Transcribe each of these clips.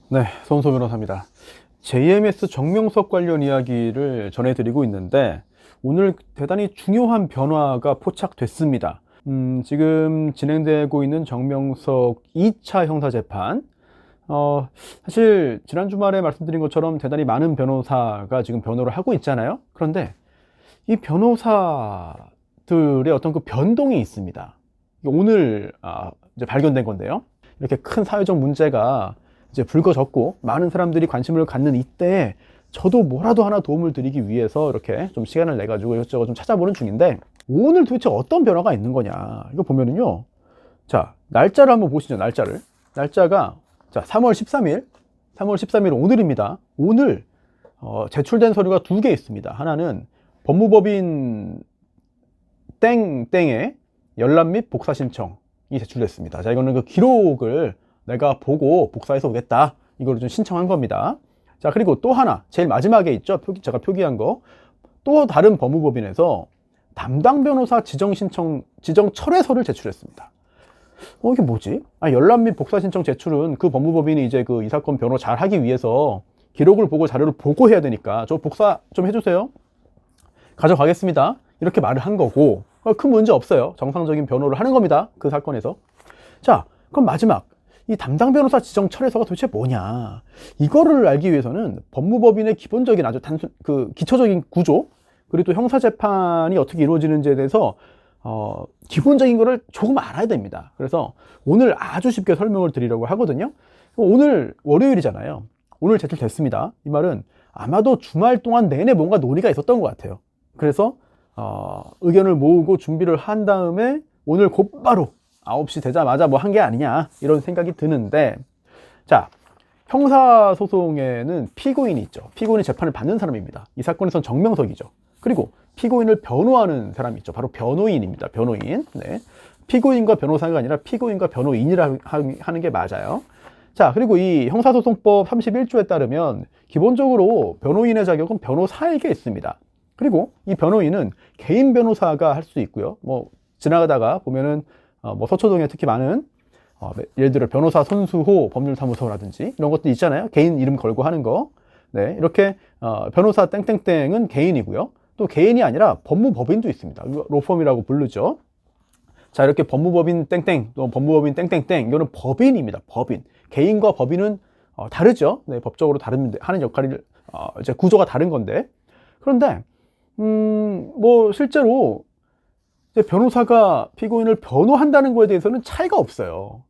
네, 손소 변호사입니다. JMS 정명석 관련 이야기를 전해드리고 있는데 오늘 대단히 중요한 변화가 포착됐습니다. 지금 진행되고 있는 정명석 2차 형사재판, 사실 지난 주말에 말씀드린 것처럼 대단히 많은 변호사가 지금 변호를 하고 있잖아요. 그런데 이 변호사들의 어떤 그 변동이 있습니다. 오늘 이제 발견된 건데요. 이렇게 큰 사회적 문제가 이제 불거졌고 많은 사람들이 관심을 갖는 이때에 저도 뭐라도 하나 도움을 드리기 위해서 이렇게 좀 시간을 내 가지고 이것저것 좀 찾아보는 중인데, 오늘 도대체 어떤 변화가 있는 거냐, 이거 보면은요, 자 날짜를 한번 보시죠. 날짜가 자 3월 13일 오늘입니다. 오늘 제출된 서류가 두 개 있습니다. 하나는 법무법인 땡땡의 열람 및 복사 신청이 제출됐습니다. 자, 이거는 그 기록을 내가 보고 복사해서 오겠다, 이거를 좀 신청한 겁니다. 자, 그리고 또 하나 제일 마지막에 있죠, 제가 표기한 거. 또 다른 법무법인에서 담당 변호사 지정 철회서를 제출했습니다. 이게 뭐지? 열람 및 복사 신청 제출은 그 법무법인이 이제 이 사건 변호 잘 하기 위해서 기록을 보고 자료를 보고해야 되니까 저 복사 좀 해주세요, 가져가겠습니다, 이렇게 말을 한 거고, 큰 문제 없어요. 정상적인 변호를 하는 겁니다, 그 사건에서. 자, 그럼 마지막 이 담당 변호사 지정 철회서가 도대체 뭐냐, 이거를 알기 위해서는 법무법인의 기본적인 아주 기초적인 구조, 그리고 또 형사재판이 어떻게 이루어지는지에 대해서 기본적인 거를 조금 알아야 됩니다. 그래서 오늘 아주 쉽게 설명을 드리려고 하거든요. 오늘 월요일이잖아요. 오늘 제출됐습니다. 이 말은 아마도 주말 동안 내내 뭔가 논의가 있었던 것 같아요. 그래서 의견을 모으고 준비를 한 다음에 오늘 곧바로 9시 되자마자 뭐 한 게 아니냐, 이런 생각이 드는데, 자, 형사소송에는 피고인이 있죠. 피고인이 재판을 받는 사람입니다. 이 사건에선 정명석이죠. 그리고 피고인을 변호하는 사람이 있죠. 바로 변호인입니다. 변호인. 네. 피고인과 변호사가 아니라 피고인과 변호인이라 하는 게 맞아요. 자, 그리고 이 형사소송법 31조에 따르면 기본적으로 변호인의 자격은 변호사에게 있습니다. 그리고 이 변호인은 개인 변호사가 할 수 있고요. 뭐 지나가다가 보면은 뭐 서초동에 특히 많은 예를 들어 변호사 손수호 법률사무소라든지 이런 것도 있잖아요. 개인 이름 걸고 하는 거. 네, 이렇게 변호사 땡땡땡은 개인이고요. 또 개인이 아니라 법무법인도 있습니다. 로펌이라고 부르죠. 자, 이렇게 법무법인 땡땡, 또 법무법인 땡땡땡, 이거는 법인입니다. 법인. 개인과 법인은 다르죠. 네, 법적으로 하는 역할이 이제 구조가 다른 건데. 그런데 뭐 실제로 이제 변호사가 피고인을 변호한다는 거에 대해서는 차이가 없어요.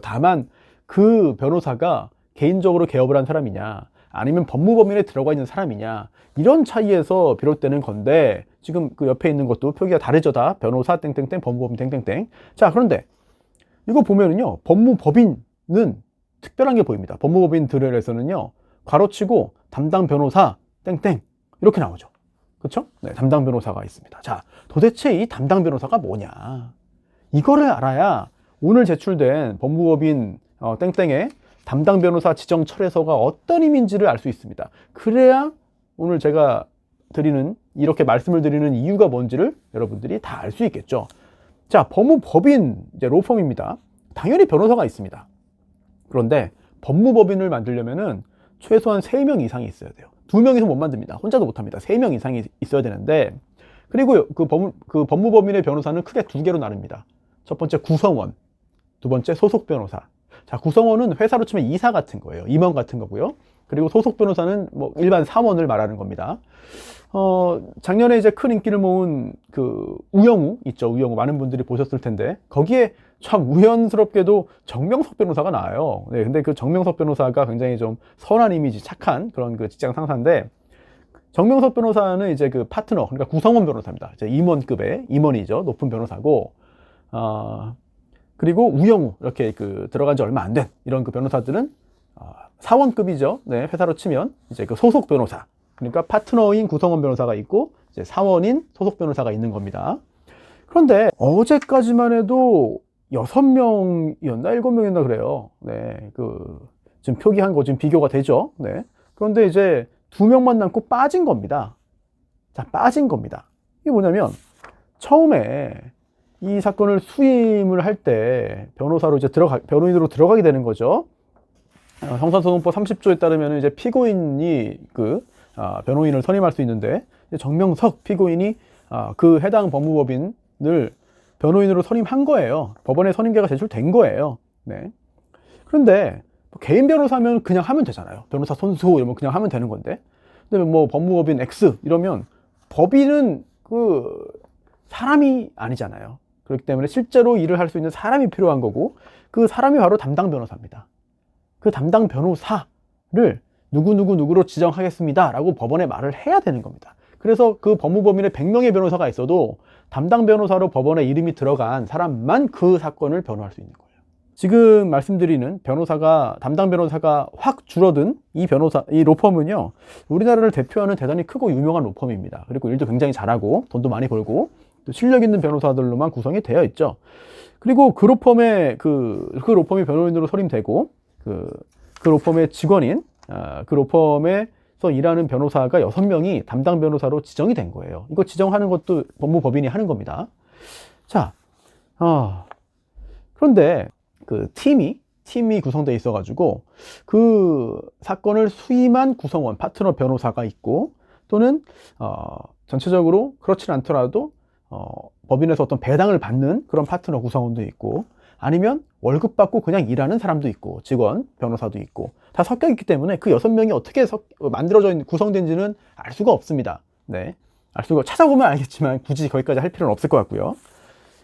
다만 그 변호사가 개인적으로 개업을 한 사람이냐, 아니면 법무법인에 들어가 있는 사람이냐, 이런 차이에서 비롯되는 건데, 지금 그 옆에 있는 것도 표기가 다르죠. 다 변호사 땡땡땡, 법무법인 땡땡땡. 자, 그런데 이거 보면은요, 법무법인은 특별한 게 보입니다. 법무법인들에서는요, 괄호치고 담당 변호사 땡땡 이렇게 나오죠. 그렇죠? 네, 담당 변호사가 있습니다. 자, 도대체 이 담당 변호사가 뭐냐, 이거를 알아야 오늘 제출된 법무법인 땡땡의 담당 변호사 지정 철회서가 어떤 의미인지를 알 수 있습니다. 그래야 오늘 제가 이렇게 말씀을 드리는 이유가 뭔지를 여러분들이 다 알 수 있겠죠. 자, 법무법인, 이제 로펌입니다. 당연히 변호사가 있습니다. 그런데 법무법인을 만들려면은 최소한 3명 이상이 있어야 돼요. 2명이서 못 만듭니다. 혼자도 못합니다. 3명 이상이 있어야 되는데, 그리고 그 법무법인의 변호사는 크게 2개로 나눕니다. 첫 번째 구성원, 두 번째 소속 변호사. 자, 구성원은 회사로 치면 이사 같은 거예요. 임원 같은 거고요. 그리고 소속 변호사는 뭐 일반 사원을 말하는 겁니다. 작년에 이제 큰 인기를 모은 그 우영우 있죠. 우영우 많은 분들이 보셨을 텐데, 거기에 참 우연스럽게도 정명석 변호사가 나와요. 네, 근데 그 정명석 변호사가 굉장히 좀 선한 이미지, 착한 그런 그 직장 상사인데, 정명석 변호사는 이제 그 파트너, 그러니까 구성원 변호사입니다. 이제 임원급의 임원이죠. 높은 변호사고, 그리고 우영우, 이렇게 들어간 지 얼마 안 된 이런 그 변호사들은 사원급이죠. 네, 회사로 치면 이제 그 소속 변호사, 그러니까 파트너인 구성원 변호사가 있고 이제 사원인 소속 변호사가 있는 겁니다. 그런데 어제까지만 해도 6명이었나 7명이었나 그래요. 네, 지금 표기한 거 지금 비교가 되죠. 네. 그런데 이제 2명만 남고 빠진 겁니다. 자, 빠진 겁니다. 이게 뭐냐면, 처음에 이 사건을 수임을 할 때 변호사로 이제 변호인으로 들어가게 되는 거죠. 형사소송법 30조에 따르면 이제 피고인이 변호인을 선임할 수 있는데, 정명석 피고인이 그 해당 법무법인을 변호인으로 선임한 거예요. 법원에 선임계가 제출된 거예요. 네. 그런데 개인 변호사면 그냥 하면 되잖아요. 변호사 선수 이러면 그냥 하면 되는 건데, 근데 뭐 법무법인 X 이러면 법인은 사람이 아니잖아요. 그렇기 때문에 실제로 일을 할 수 있는 사람이 필요한 거고, 그 사람이 바로 담당 변호사입니다. 그 담당 변호사를 누구로 지정하겠습니다 라고 법원에 말을 해야 되는 겁니다. 그래서 그 법무법인에 100명의 변호사가 있어도 담당 변호사로 법원에 이름이 들어간 사람만 그 사건을 변호할 수 있는 거예요. 지금 말씀드리는 담당 변호사가 확 줄어든 이 로펌은요, 우리나라를 대표하는 대단히 크고 유명한 로펌입니다. 그리고 일도 굉장히 잘하고 돈도 많이 벌고 또 실력 있는 변호사들로만 구성이 되어 있죠. 그리고 그 로펌의 로펌이 변호인으로 선임되고 그 로펌의 직원인 그 로펌에서 일하는 변호사가 6명이 담당 변호사로 지정이 된 거예요. 이거 지정하는 것도 법무법인이 하는 겁니다. 자, 그런데 그 팀이 구성되어 있어가지고 그 사건을 수임한 구성원, 파트너 변호사가 있고, 또는 전체적으로 그렇진 않더라도 법인에서 어떤 배당을 받는 그런 파트너 구성원도 있고, 아니면 월급 받고 그냥 일하는 사람도 있고, 직원, 변호사도 있고, 다 섞여 있기 때문에 그 6명이 어떻게 구성된지는 알 수가 없습니다. 네. 찾아보면 알겠지만 굳이 거기까지 할 필요는 없을 것 같고요.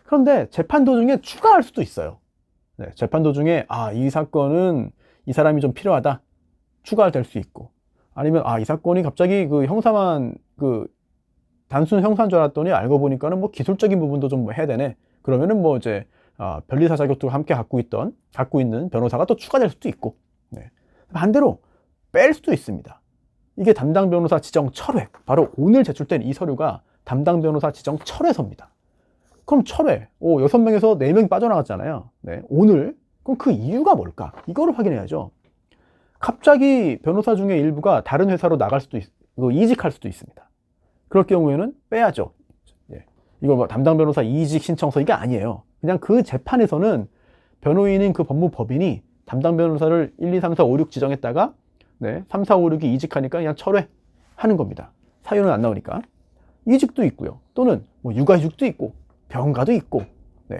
그런데 재판 도중에 추가할 수도 있어요. 네, 재판 도중에 이 사건은 이 사람이 좀 필요하다, 추가될 수 있고, 아니면 이 사건이 갑자기 단순 형사인 줄 알았더니 알고 보니까는 뭐 기술적인 부분도 좀 해야 되네. 그러면은 뭐 이제 변리사 자격도 함께 갖고 있는 변호사가 또 추가될 수도 있고, 네. 반대로 뺄 수도 있습니다. 이게 담당 변호사 지정 철회, 바로 오늘 제출된 이 서류가 담당 변호사 지정 철회서입니다. 그럼 철회, 6명에서 4명이 빠져나갔잖아요. 네, 오늘. 그럼 그 이유가 뭘까? 이거를 확인해야죠. 갑자기 변호사 중에 일부가 다른 회사로 나갈 수도 이직할 수도 있습니다. 그럴 경우에는 빼야죠. 예. 이거 뭐 담당 변호사 이직 신청서 이게 아니에요. 그냥 그 재판에서는 변호인인 그 법무법인이 담당 변호사를 1, 2, 3, 4, 5, 6 지정했다가 3, 4, 5, 6이 이직하니까 그냥 철회하는 겁니다. 사유는 안 나오니까. 이직도 있고요. 또는 뭐 육아휴직도 있고, 병가도 있고,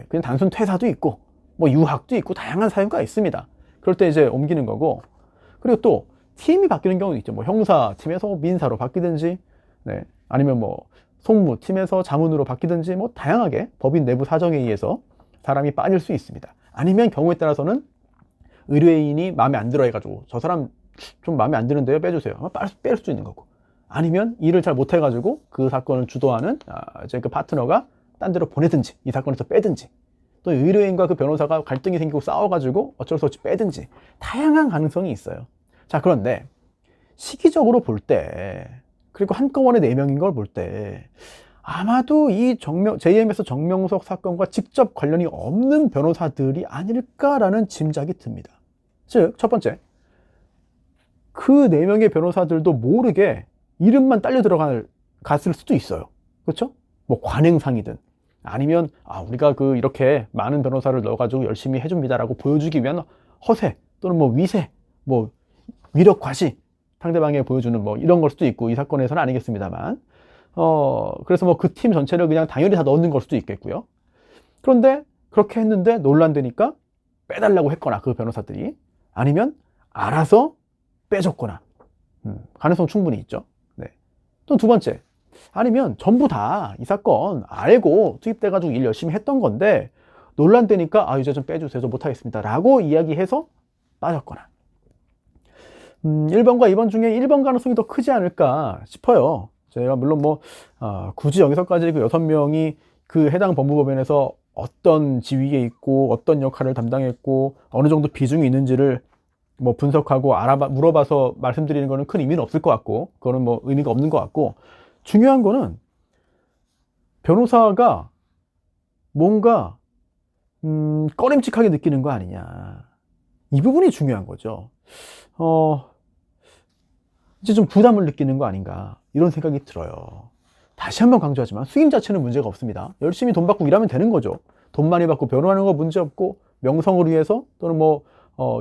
그냥 단순 퇴사도 있고, 뭐 유학도 있고, 다양한 사유가 있습니다. 그럴 때 이제 옮기는 거고, 그리고 또 팀이 바뀌는 경우도 있죠. 뭐 형사 팀에서 민사로 바뀌든지, 아니면 뭐 송무 팀에서 자문으로 바뀌든지, 뭐 다양하게 법인 내부 사정에 의해서 사람이 빠질 수 있습니다. 아니면 경우에 따라서는 의뢰인이 마음에 안 들어 해가지고 저 사람 좀 마음에 안 드는데요, 빼주세요. 뺄 수 있는 거고, 아니면 일을 잘 못해가지고 그 사건을 주도하는 이제 그 파트너가 딴 데로 보내든지, 이 사건에서 빼든지, 또 의뢰인과 그 변호사가 갈등이 생기고 싸워가지고 어쩔 수 없이 빼든지, 다양한 가능성이 있어요. 자, 그런데 시기적으로 볼 때, 그리고 한꺼번에 4명인 걸 볼 때, 아마도 이 JMS 정명석 사건과 직접 관련이 없는 변호사들이 아닐까라는 짐작이 듭니다. 즉, 첫 번째, 그 4명의 변호사들도 모르게 이름만 딸려 갔을 수도 있어요. 그렇죠? 뭐 관행상이든, 아니면 우리가 이렇게 많은 변호사를 넣어가지고 열심히 해줍니다라고 보여주기 위한 허세, 또는 뭐 위세, 뭐 위력 과시, 상대방에 보여주는 뭐 이런 걸 수도 있고, 이 사건에서는 아니겠습니다만, 그래서 뭐 그 팀 전체를 그냥 당연히 다 넣는 걸 수도 있겠고요. 그런데 그렇게 했는데 논란되니까 빼달라고 했거나, 그 변호사들이, 아니면 알아서 빼줬거나, 가능성 충분히 있죠. 네. 또 두 번째, 아니면 전부 다 이 사건 알고 투입돼가지고 일 열심히 했던 건데 논란되니까 이제 좀 빼주세요, 저 못하겠습니다 라고 이야기해서 빠졌거나. 1번과 2번 중에 1번 가능성이 더 크지 않을까 싶어요. 제가 물론 뭐 굳이 여기서까지 그 6명이 그 해당 법무법인에서 어떤 지위에 있고 어떤 역할을 담당했고 어느 정도 비중이 있는지를 뭐 분석하고 물어봐서 말씀드리는 거는 큰 의미는 없을 것 같고, 그거는 뭐 의미가 없는 것 같고, 중요한 거는 변호사가 뭔가 꺼림칙하게 느끼는 거 아니냐, 이 부분이 중요한 거죠. 이제 좀 부담을 느끼는 거 아닌가, 이런 생각이 들어요. 다시 한번 강조하지만 수임 자체는 문제가 없습니다. 열심히 돈 받고 일하면 되는 거죠. 돈 많이 받고 변호하는 거 문제 없고, 명성을 위해서 또는 뭐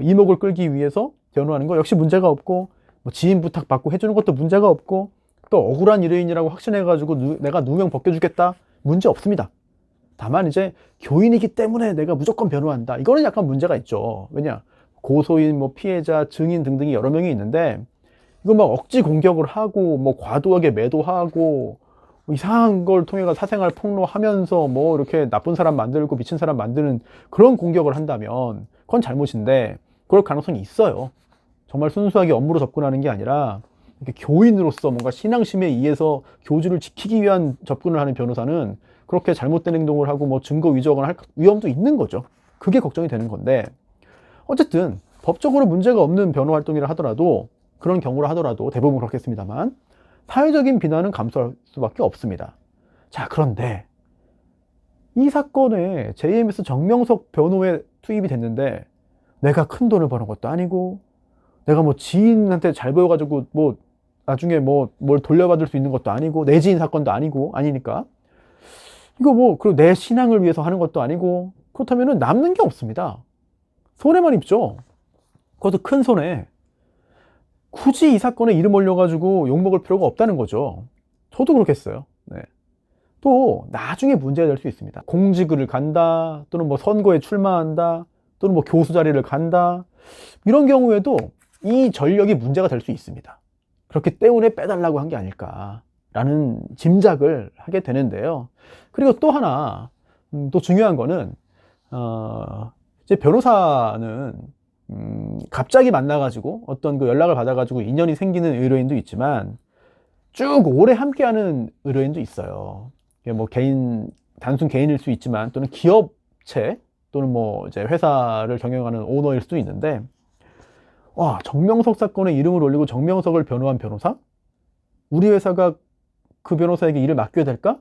이목을 끌기 위해서 변호하는 거 역시 문제가 없고, 뭐 지인 부탁 받고 해주는 것도 문제가 없고, 또 억울한 의뢰인이라고 확신해가지고 내가 누명 벗겨주겠다, 문제 없습니다. 다만 이제 교인이기 때문에 내가 무조건 변호한다, 이거는 약간 문제가 있죠. 왜냐, 고소인, 뭐 피해자, 증인 등등이 여러 명이 있는데, 이거 막 억지 공격을 하고, 뭐 과도하게 매도하고, 이상한 걸 통해서 사생활 폭로하면서 뭐 이렇게 나쁜 사람 만들고 미친 사람 만드는 그런 공격을 한다면 그건 잘못인데, 그럴 가능성이 있어요. 정말 순수하게 업무로 접근하는 게 아니라 이렇게 교인으로서 뭔가 신앙심에 의해서 교주를 지키기 위한 접근을 하는 변호사는 그렇게 잘못된 행동을 하고 뭐 증거 위조를 할 위험도 있는 거죠. 그게 걱정이 되는 건데, 어쨌든 법적으로 문제가 없는 변호 활동이라 하더라도, 그런 경우라 하더라도 대부분 그렇겠습니다만, 사회적인 비난은 감수할 수밖에 없습니다. 자, 그런데 이 사건에 JMS 정명석 변호에 투입이 됐는데, 내가 큰 돈을 버는 것도 아니고, 내가 뭐 지인한테 잘 보여가지고 뭐 나중에 뭐 뭘 돌려받을 수 있는 것도 아니고, 내 지인 사건도 아니니까, 이거 뭐 그리고 내 신앙을 위해서 하는 것도 아니고, 그렇다면은 남는 게 없습니다. 손해만 입죠. 그것도 큰 손해. 굳이 이 사건에 이름 올려가지고 욕먹을 필요가 없다는 거죠. 저도 그렇겠어요. 네. 또 나중에 문제가 될 수 있습니다. 공직을 간다, 또는 뭐 선거에 출마한다, 또는 뭐 교수 자리를 간다, 이런 경우에도 이 전력이 문제가 될 수 있습니다. 그렇기 때문에 빼달라고 한 게 아닐까라는 짐작을 하게 되는데요. 그리고 또 하나, 또 중요한 거는, 이제 변호사는 갑자기 만나가지고 어떤 그 연락을 받아가지고 인연이 생기는 의뢰인도 있지만, 쭉 오래 함께하는 의뢰인도 있어요. 뭐 단순 개인일 수 있지만, 또는 기업체, 또는 뭐 이제 회사를 경영하는 오너일 수도 있는데, 와, 정명석 사건에 이름을 올리고 정명석을 변호한 변호사? 우리 회사가 그 변호사에게 일을 맡겨야 될까?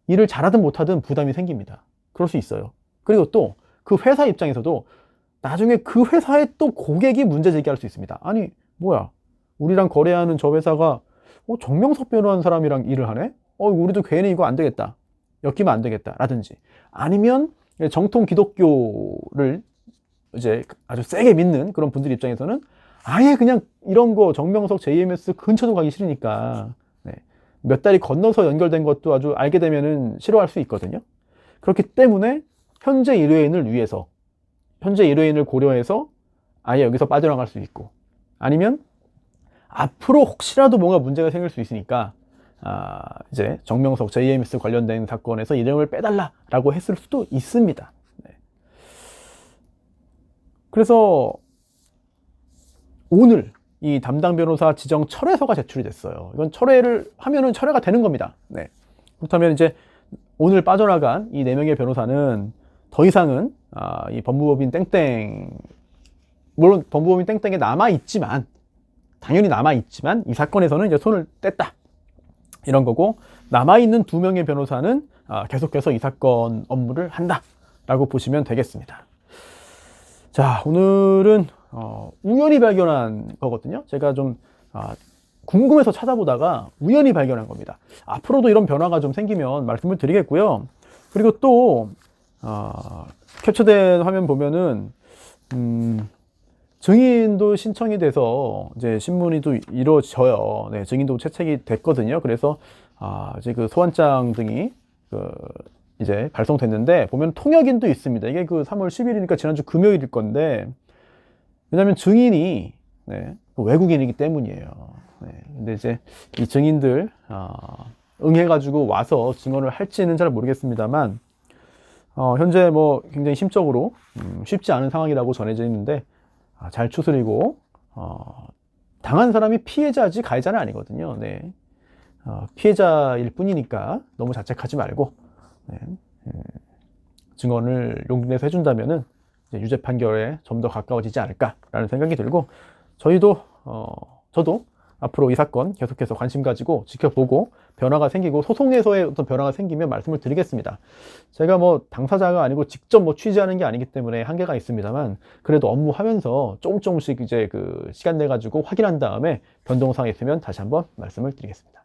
일을 잘하든 못하든 부담이 생깁니다. 그럴 수 있어요. 그리고 또 그 회사 입장에서도 나중에 그 회사의 또 고객이 문제 제기할 수 있습니다. 아니, 뭐야, 우리랑 거래하는 저 회사가 정명석 변호한 사람이랑 일을 하네? 우리도 괜히 이거 안 되겠다, 엮이면 안 되겠다, 라든지, 아니면 정통 기독교를 이제 아주 세게 믿는 그런 분들 입장에서는 아예 그냥 이런 거 정명석 JMS 근처도 가기 싫으니까, 네, 몇 달이 건너서 연결된 것도 아주 알게 되면은 싫어할 수 있거든요. 그렇기 때문에 현재 의뢰인을 고려해서 아예 여기서 빠져나갈 수 있고, 아니면 앞으로 혹시라도 뭔가 문제가 생길 수 있으니까 이제 정명석 JMS 관련된 사건에서 이름을 빼달라라고 했을 수도 있습니다. 네. 그래서 오늘 이 담당 변호사 지정 철회서가 제출이 됐어요. 이건 철회를 하면은 철회가 되는 겁니다. 네. 그렇다면 이제 오늘 빠져나간 이 4명의 변호사는 더 이상은 이 법무법인 땡땡, 물론 법무법인 땡땡에 당연히 남아있지만 이 사건에서는 이제 손을 뗐다, 이런 거고, 남아있는 2명의 변호사는 계속해서 이 사건 업무를 한다 라고 보시면 되겠습니다. 자, 오늘은 우연히 발견한 거거든요. 제가 좀 궁금해서 찾아보다가 우연히 발견한 겁니다. 앞으로도 이런 변화가 좀 생기면 말씀을 드리겠고요. 그리고 또 캡처된 화면 보면은 증인도 신청이 돼서 이제 신문이 또 이루어져요. 네, 증인도 채택이 됐거든요. 그래서 이제 그 소환장 등이 이제 발송됐는데, 보면 통역인도 있습니다. 이게 그 3월 10일이니까 지난주 금요일일 건데, 왜냐면 증인이 외국인이기 때문이에요. 네, 근데 이제 이 증인들 응해가지고 와서 증언을 할지는 잘 모르겠습니다만, 현재 뭐 굉장히 심적으로 쉽지 않은 상황이라고 전해져 있는데, 잘 추스리고, 당한 사람이 피해자지 가해자는 아니거든요. 네. 피해자일 뿐이니까 너무 자책하지 말고, 네. 증언을 용기 내서 해준다면은 유죄 판결에 좀 더 가까워지지 않을까라는 생각이 들고, 저도 앞으로 이 사건 계속해서 관심 가지고 지켜보고, 변화가 생기고 소송에서의 어떤 변화가 생기면 말씀을 드리겠습니다. 제가 뭐 당사자가 아니고 직접 뭐 취재하는 게 아니기 때문에 한계가 있습니다만, 그래도 업무하면서 조금씩 이제 그 시간 내 가지고 확인한 다음에 변동사항이 있으면 다시 한번 말씀을 드리겠습니다.